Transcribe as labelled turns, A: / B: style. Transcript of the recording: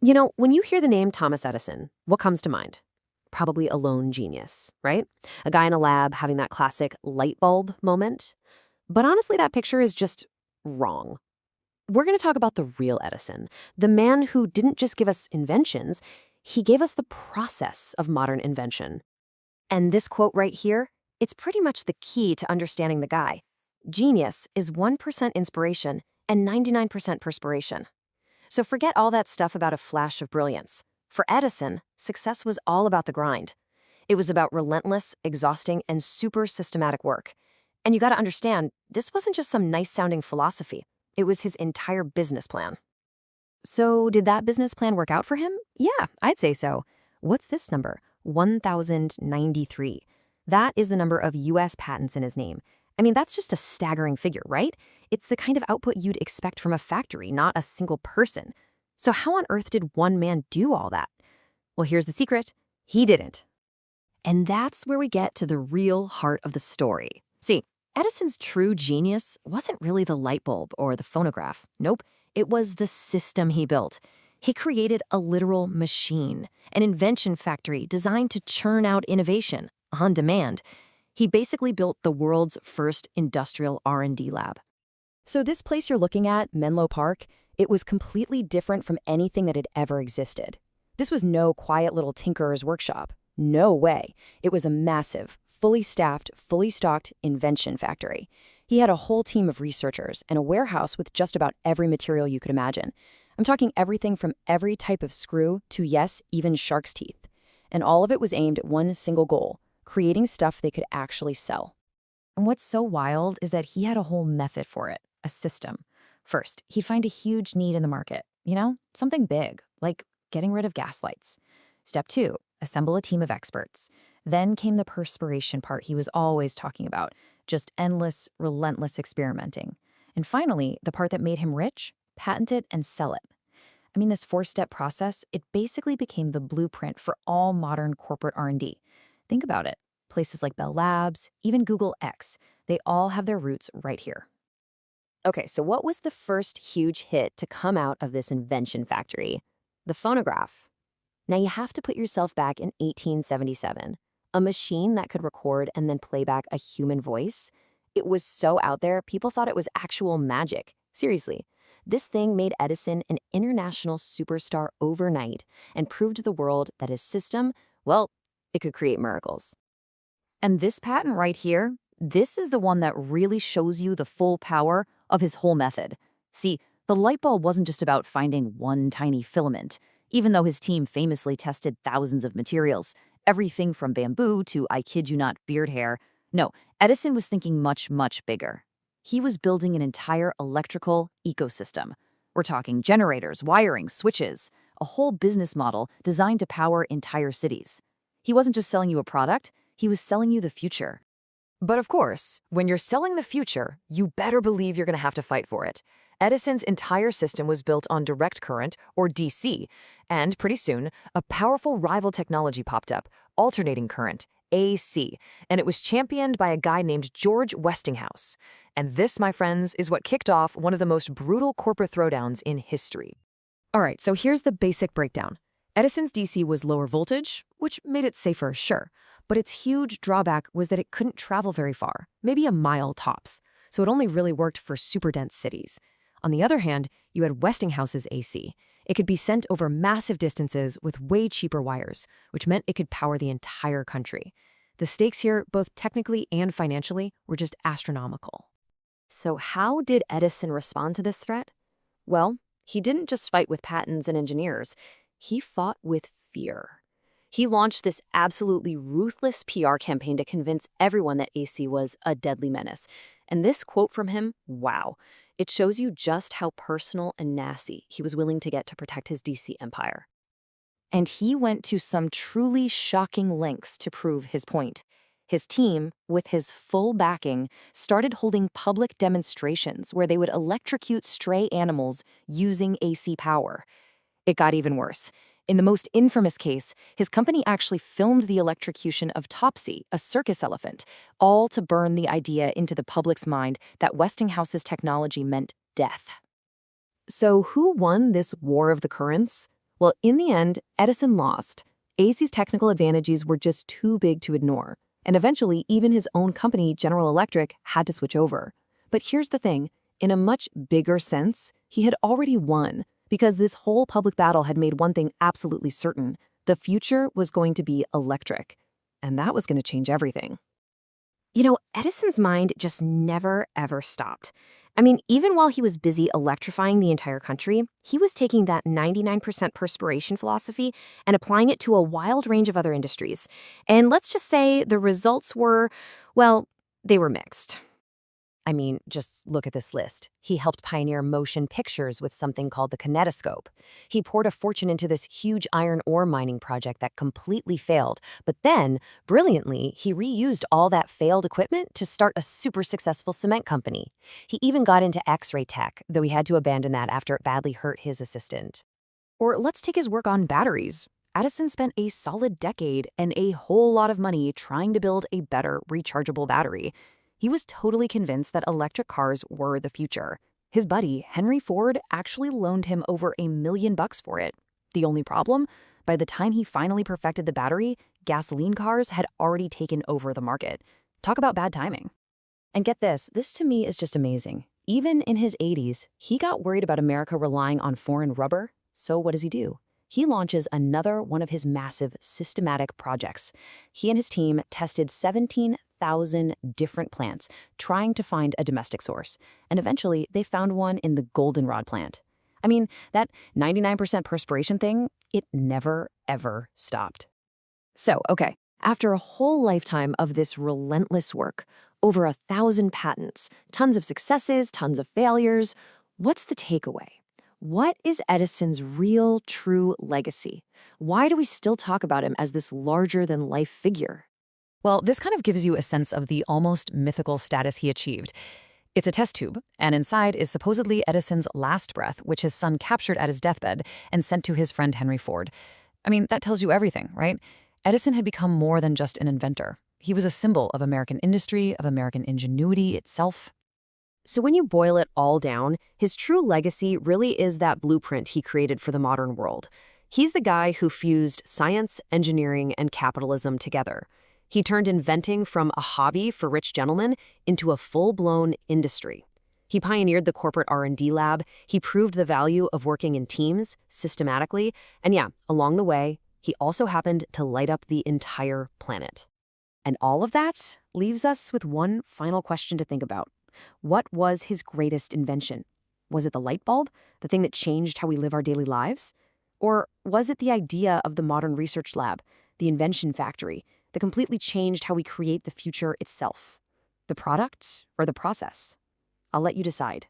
A: When you hear the name Thomas Edison, what comes to mind? Probably a lone genius, right? A guy in a lab having that classic light bulb moment. But honestly, that picture is just wrong. We're going to talk about the real Edison, the man who didn't just give us inventions, he gave us the process of modern invention. And this quote right here, it's pretty much the key to understanding the guy. Genius is 1% inspiration and 99% perspiration. So forget all that stuff about a flash of brilliance. For Edison, success was all about the grind. It was about relentless, exhausting, and super systematic work. And you gotta understand, this wasn't just some nice-sounding philosophy. It was his entire business plan. So did that business plan work out for him? Yeah, I'd say so. What's this number? 1,093. That is the number of US patents in his name. I mean, that's just a staggering figure, right? It's the kind of output you'd expect from a factory, not a single person. So how on earth did one man do all that? Well, here's the secret. He didn't. And that's where we get to the real heart of the story. See, Edison's true genius wasn't really the light bulb or the phonograph. Nope, it was the system he built. He created a literal machine, an invention factory designed to churn out innovation on demand. He basically built the world's first industrial R&D lab. So this place you're looking at, Menlo Park, it was completely different from anything that had ever existed. This was no quiet little tinkerer's workshop. No way. It was a massive, fully staffed, fully stocked invention factory. He had a whole team of researchers and a warehouse with just about every material you could imagine. I'm talking everything from every type of screw to, yes, even shark's teeth. And all of it was aimed at one single goal: creating stuff they could actually sell. And what's so wild is that he had a whole method for it, a system. First, he'd find a huge need in the market, something big, like getting rid of gas lights. Step 2, assemble a team of experts. Then came the perspiration part he was always talking about, just endless, relentless experimenting. And finally, the part that made him rich, patent it and sell it. I mean, this 4-step process, it basically became the blueprint for all modern corporate R&D. Think about it. Places like Bell Labs, even Google X, they all have their roots right here. Okay, so what was the first huge hit to come out of this invention factory? The phonograph. Now you have to put yourself back in 1877. A machine that could record and then play back a human voice. It was so out there, people thought it was actual magic. Seriously, this thing made Edison an international superstar overnight and proved to the world that his system, well, it could create miracles. And this patent right here, this is the one that really shows you the full power of his whole method. See, the light bulb wasn't just about finding one tiny filament, even though his team famously tested thousands of materials, everything from bamboo to, I kid you not, beard hair. No, Edison was thinking much, much bigger. He was building an entire electrical ecosystem. We're talking generators, wiring, switches, a whole business model designed to power entire cities. He wasn't just selling you a product, he was selling you the future. But of course, when you're selling the future, you better believe you're going to have to fight for it. Edison's entire system was built on direct current, or DC, and pretty soon, a powerful rival technology popped up, alternating current, AC, and it was championed by a guy named George Westinghouse. And this, my friends, is what kicked off one of the most brutal corporate throwdowns in history. All right, so here's the basic breakdown. Edison's DC was lower voltage, which made it safer, sure, but its huge drawback was that it couldn't travel very far, maybe a mile tops, so it only really worked for super dense cities. On the other hand, you had Westinghouse's AC. It could be sent over massive distances with way cheaper wires, which meant it could power the entire country. The stakes here, both technically and financially, were just astronomical. So how did Edison respond to this threat? Well, he didn't just fight with patents and engineers. He fought with fear. He launched this absolutely ruthless PR campaign to convince everyone that AC was a deadly menace. And this quote from him, wow, it shows you just how personal and nasty he was willing to get to protect his DC empire. And he went to some truly shocking lengths to prove his point. His team, with his full backing, started holding public demonstrations where they would electrocute stray animals using AC power. It got even worse. In the most infamous case, his company actually filmed the electrocution of Topsy, a circus elephant, all to burn the idea into the public's mind that Westinghouse's technology meant death. So who won this war of the currents? Well, in the end, Edison lost. AC's technical advantages were just too big to ignore, and eventually even his own company, General Electric, had to switch over. But here's the thing, in a much bigger sense, he had already won, because this whole public battle had made one thing absolutely certain: the future was going to be electric, and that was going to change everything. Edison's mind just never, ever stopped. I mean, even while he was busy electrifying the entire country, he was taking that 99% perspiration philosophy and applying it to a wild range of other industries. And let's just say the results were, well, they were mixed. I mean, just look at this list. He helped pioneer motion pictures with something called the kinetoscope. He poured a fortune into this huge iron ore mining project that completely failed. But then, brilliantly, he reused all that failed equipment to start a super successful cement company. He even got into X-ray tech, though he had to abandon that after it badly hurt his assistant. Or let's take his work on batteries. Edison spent a solid decade and a whole lot of money trying to build a better rechargeable battery. He was totally convinced that electric cars were the future. His buddy, Henry Ford, actually loaned him over $1 million for it. The only problem? By the time he finally perfected the battery, gasoline cars had already taken over the market. Talk about bad timing. And get this to me is just amazing. Even in his 80s, he got worried about America relying on foreign rubber. So what does he do? He launches another one of his massive systematic projects. He and his team tested 17,000 different plants, trying to find a domestic source. And eventually, they found one in the goldenrod plant. I mean, that 99% perspiration thing, it never, ever stopped. So, okay, after a whole lifetime of this relentless work, over 1,000 patents, tons of successes, tons of failures, what's the takeaway? What is Edison's real, true legacy? Why do we still talk about him as this larger-than-life figure? Well, this kind of gives you a sense of the almost mythical status he achieved. It's a test tube, and inside is supposedly Edison's last breath, which his son captured at his deathbed and sent to his friend Henry Ford. I mean, that tells you everything, right? Edison had become more than just an inventor. He was a symbol of American industry, of American ingenuity itself. So when you boil it all down, his true legacy really is that blueprint he created for the modern world. He's the guy who fused science, engineering, and capitalism together. He turned inventing from a hobby for rich gentlemen into a full-blown industry. He pioneered the corporate R&D lab, he proved the value of working in teams, systematically, and yeah, along the way, he also happened to light up the entire planet. And all of that leaves us with one final question to think about. What was his greatest invention? Was it the light bulb, the thing that changed how we live our daily lives? Or was it the idea of the modern research lab, the invention factory, that completely changed how we create the future itself? The product or the process? I'll let you decide.